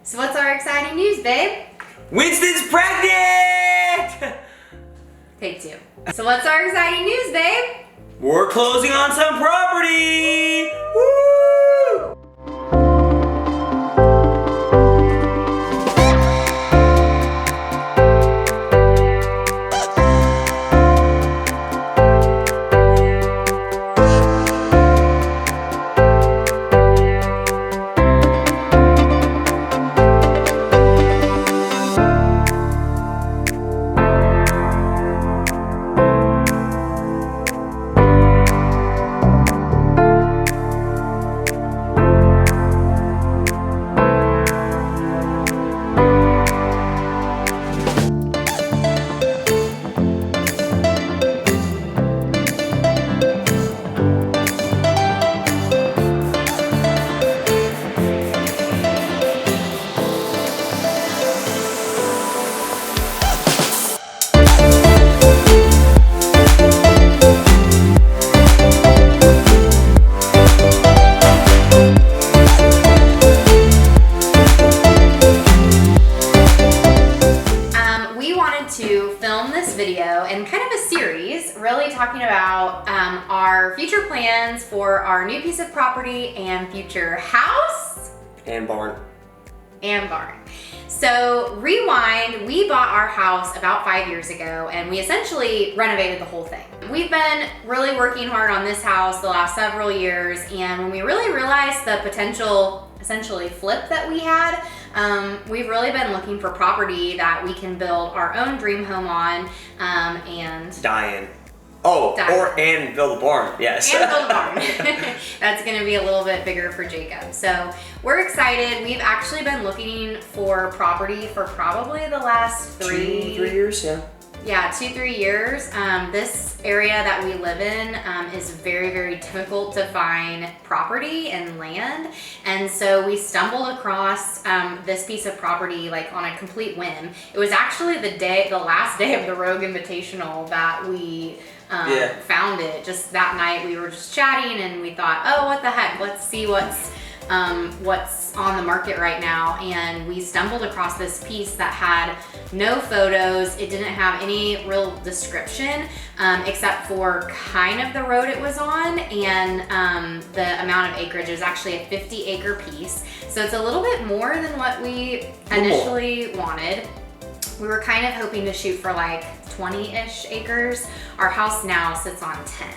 So what's our exciting news, babe? Winston's pregnant! Take two. So what's our exciting news, babe? We're closing on some property! Woo! Video and kind of a series really talking about our future plans for our new piece of property and future house And barn. So rewind, we bought our house about 5 years ago and we essentially renovated the whole thing. We've been really working hard on this house the last several years, and when we really realized the potential essentially flip that we had, we've really been looking for property that we can build our own dream home on, and build a barn, yes. And build a barn. That's gonna be a little bit bigger for Jacob. So we're excited. We've actually been looking for property for probably the last three years, yeah. Yeah, 2-3 years. This area that we live in is very, very difficult to find property and land. And so we stumbled across this piece of property like on a complete whim. It was actually the last day of the Rogue Invitational that we found it. Just that night we were just chatting and we thought, oh, what the heck, let's see what's on the market right now. And we stumbled across this piece that had no photos. It didn't have any real description except for kind of the road it was on and the amount of acreage. It was actually a 50-acre piece. So it's a little bit more than what we initially wanted. We were kind of hoping to shoot for like 20-ish acres. Our house now sits on 10.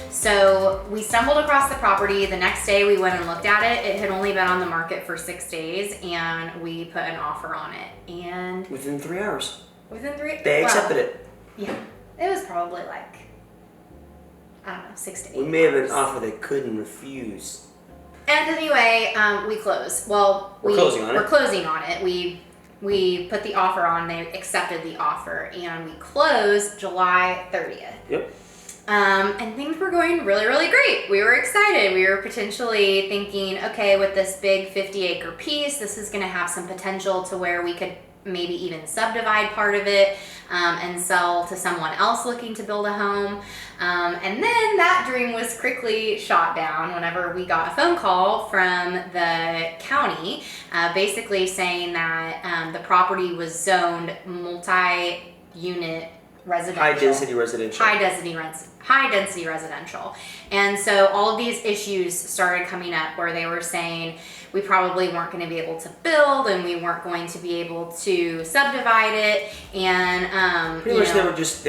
So we stumbled across the property. The next day we went and looked at it. It had only been on the market for 6 days and we put an offer on it. And within 3 hours. They accepted it. Yeah, it was probably like, I don't know, 6 to 8 We may have hours. an offer they couldn't refuse. And anyway, we closed. Well, we're closing on it. We put the offer on, they accepted the offer, and we closed July 30th. Yep. And things were going really, really great. We were excited. We were potentially thinking, okay, with this big 50-acre piece, this is gonna have some potential to where we could maybe even subdivide part of it and sell to someone else looking to build a home. And then that dream was quickly shot down whenever we got a phone call from the county, basically saying that the property was zoned multi-unit residential. High density residential. And so all of these issues started coming up where they were saying we probably weren't going to be able to build and we weren't going to be able to subdivide it. And pretty much they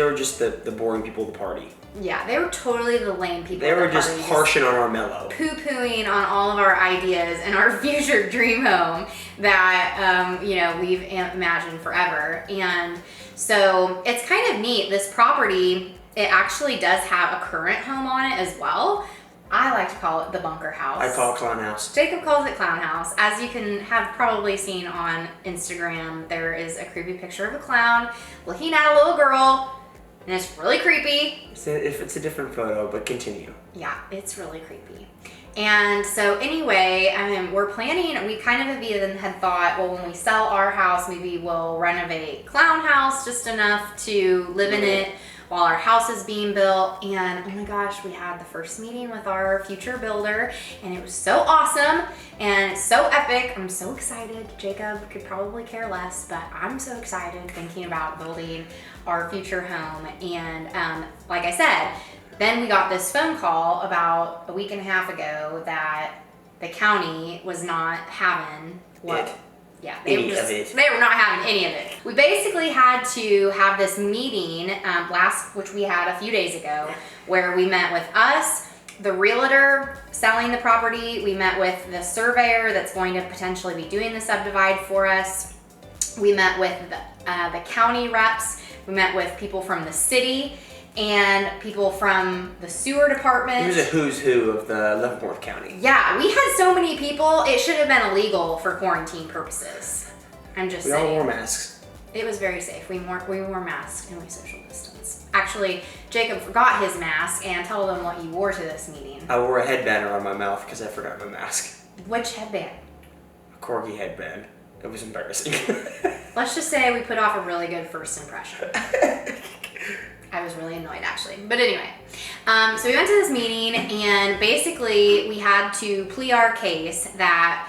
were just the boring people of the party. Yeah, they were totally the lame people. They were just harshing on our mellow. Poo-pooing on all of our ideas and our future dream home that, we've imagined forever. And so it's kind of neat. This property, it actually does have a current home on it as well. I like to call it the bunker house. I call it clown house. Jacob calls it clown house. As you can have probably seen on Instagram, there is a creepy picture of a clown looking at a little girl. And it's really creepy. It's a different photo, but continue. Yeah, it's really creepy. And so anyway, we're planning, we kind of even had thought, well, when we sell our house, maybe we'll renovate Clown House just enough to live in it while our house is being built. And oh my gosh, we had the first meeting with our future builder, and it was so awesome and so epic. I'm so excited. Jacob could probably care less, but I'm so excited thinking about building our future home. And like I said, then we got this phone call about a week and a half ago that the county was not having they were not having any of it. We basically had to have this meeting which we had a few days ago, where we met with us, the realtor selling the property. We met with the surveyor that's going to potentially be doing the subdivide for us. We met with the county reps. We met with people from the city and people from the sewer department. It was a who's who of the Leavenworth County. Yeah, we had so many people, it should have been illegal for quarantine purposes. I'm just saying. We all wore masks. It was very safe. We wore masks and we social distance. Actually, Jacob forgot his mask, and tell them what you wore to this meeting. I wore a headband around my mouth because I forgot my mask. Which headband? A corgi headband. It was embarrassing. Let's just say we put off a really good first impression. I was really annoyed, actually. But anyway, so we went to this meeting, and basically we had to plea our case that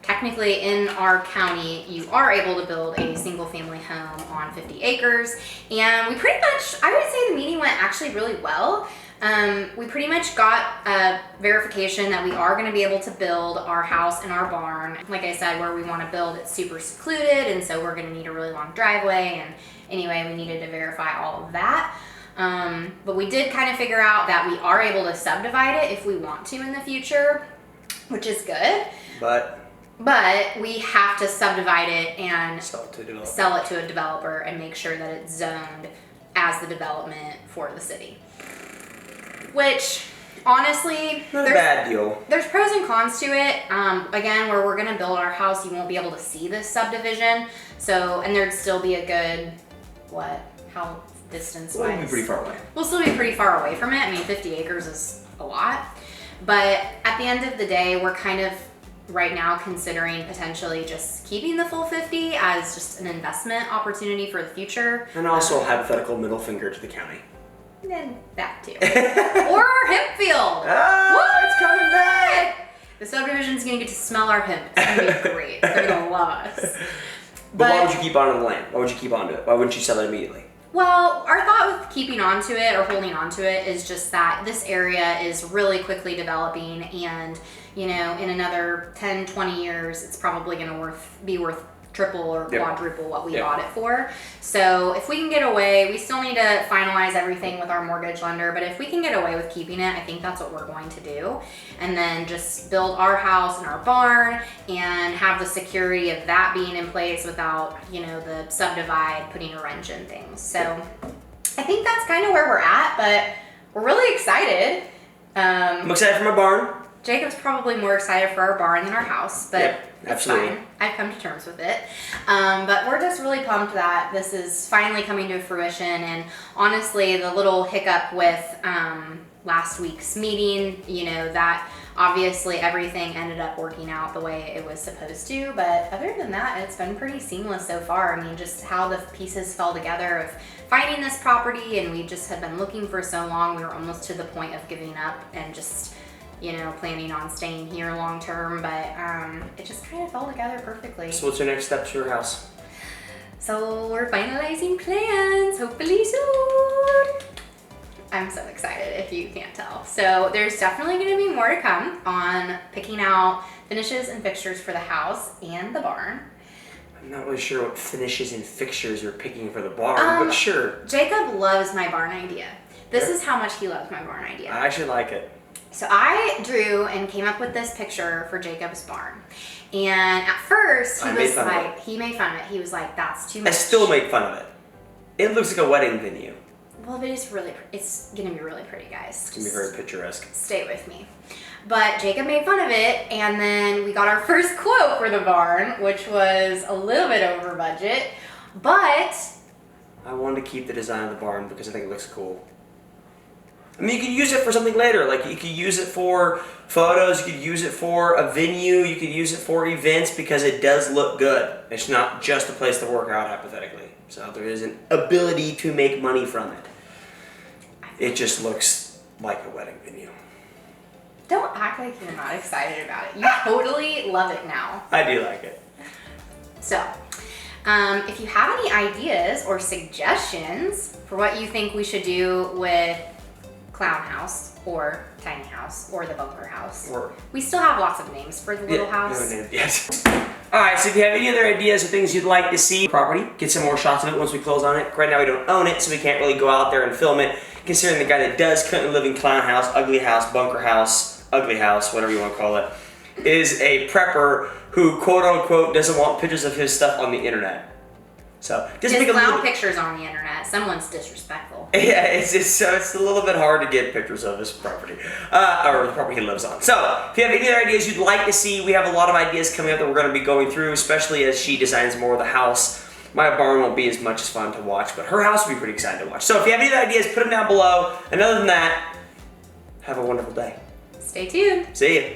technically in our county, you are able to build a single family home on 50 acres. And we pretty much, I would say the meeting went actually really well. We pretty much got a verification that we are going to be able to build our house and our barn. Like I said, where we want to build, it's super secluded, and so we're going to need a really long driveway. And anyway, we needed to verify all of that. But we did kind of figure out that we are able to subdivide it if we want to in the future, which is good. But we have to subdivide it and sell it to a developer and make sure that it's zoned as the development for the city. Which, honestly, not a bad deal. There's pros and cons to it. Again, where we're gonna build our house, you won't be able to see this subdivision. So, and there'd still be a good, how distance-wise? We'll be pretty far away. We'll still be pretty far away from it. I mean, 50 acres is a lot. But at the end of the day, we're kind of right now considering potentially just keeping the full 50 as just an investment opportunity for the future. And also a hypothetical middle finger to the county. And that too. Or our hemp field. Oh, it's coming back. The subdivision's gonna get to smell our hemp. It's gonna be great. They're gonna love us. But why would you keep on the land? Why would you keep on to it? Why wouldn't you sell it immediately? Well, our thought with keeping on to it or holding on to it is just that this area is really quickly developing, and in another 10, 20 years, it's probably gonna be worth triple or quadruple what we bought it for. So if we can get away, we still need to finalize everything with our mortgage lender, but if we can get away with keeping it, I think that's what we're going to do. And then just build our house and our barn and have the security of that being in place without, the subdivide putting a wrench in things. So I think that's kind of where we're at, but we're really excited. I'm excited for my barn. Jacob's probably more excited for our barn than our house, but it's fine. I've come to terms with it. But we're just really pumped that this is finally coming to fruition. And honestly, the little hiccup with last week's meeting, that obviously everything ended up working out the way it was supposed to. But other than that, it's been pretty seamless so far. I mean, just how the pieces fell together of finding this property, and we just had been looking for so long. We were almost to the point of giving up and just planning on staying here long term, but it just kind of fell together perfectly. So what's your next step to your house? So we're finalizing plans, hopefully soon. I'm so excited if you can't tell. So there's definitely gonna be more to come on picking out finishes and fixtures for the house and the barn. I'm not really sure what finishes and fixtures you're picking for the barn, but sure. Jacob loves my barn idea. This is how much he loves my barn idea. I actually like it. So I drew and came up with this picture for Jacob's barn. And at first, he made fun of it. He was like, that's too much. I still make fun of it. It looks like a wedding venue. Well, but it's gonna be really pretty, guys. It's gonna be very picturesque. Stay with me. But Jacob made fun of it, and then we got our first quote for the barn, which was a little bit over budget, but I wanted to keep the design of the barn because I think it looks cool. I mean, you could use it for something later. Like, you could use it for photos, you could use it for a venue, you could use it for events because it does look good. It's not just a place to work out, hypothetically. So there is an ability to make money from it. it just looks like a wedding venue. Don't act like you're not excited about it. You totally love it now. I do like it. So, if you have any ideas or suggestions for what you think we should do with Clown House or Tiny House or the Bunker House, we still have lots of names for the little house. Yes. All right, so if you have any other ideas or things you'd like to see property, get some more shots of it once we close on it. Right now we don't own it, so we can't really go out there and film it. Considering the guy that does currently live in Clown House, Ugly House, Bunker House, Ugly House, whatever you want to call it, is a prepper who quote unquote doesn't want pictures of his stuff on the internet. So just His make a clown little pictures on the internet. Someone's disrespectful. yeah, it's a little bit hard to get pictures of his property, or the property he lives on. So, if you have any other ideas you'd like to see, we have a lot of ideas coming up that we're going to be going through, especially as she designs more of the house. My barn won't be as much as fun to watch, but her house will be pretty exciting to watch. So, if you have any other ideas, put them down below. And other than that, have a wonderful day. Stay tuned. See you.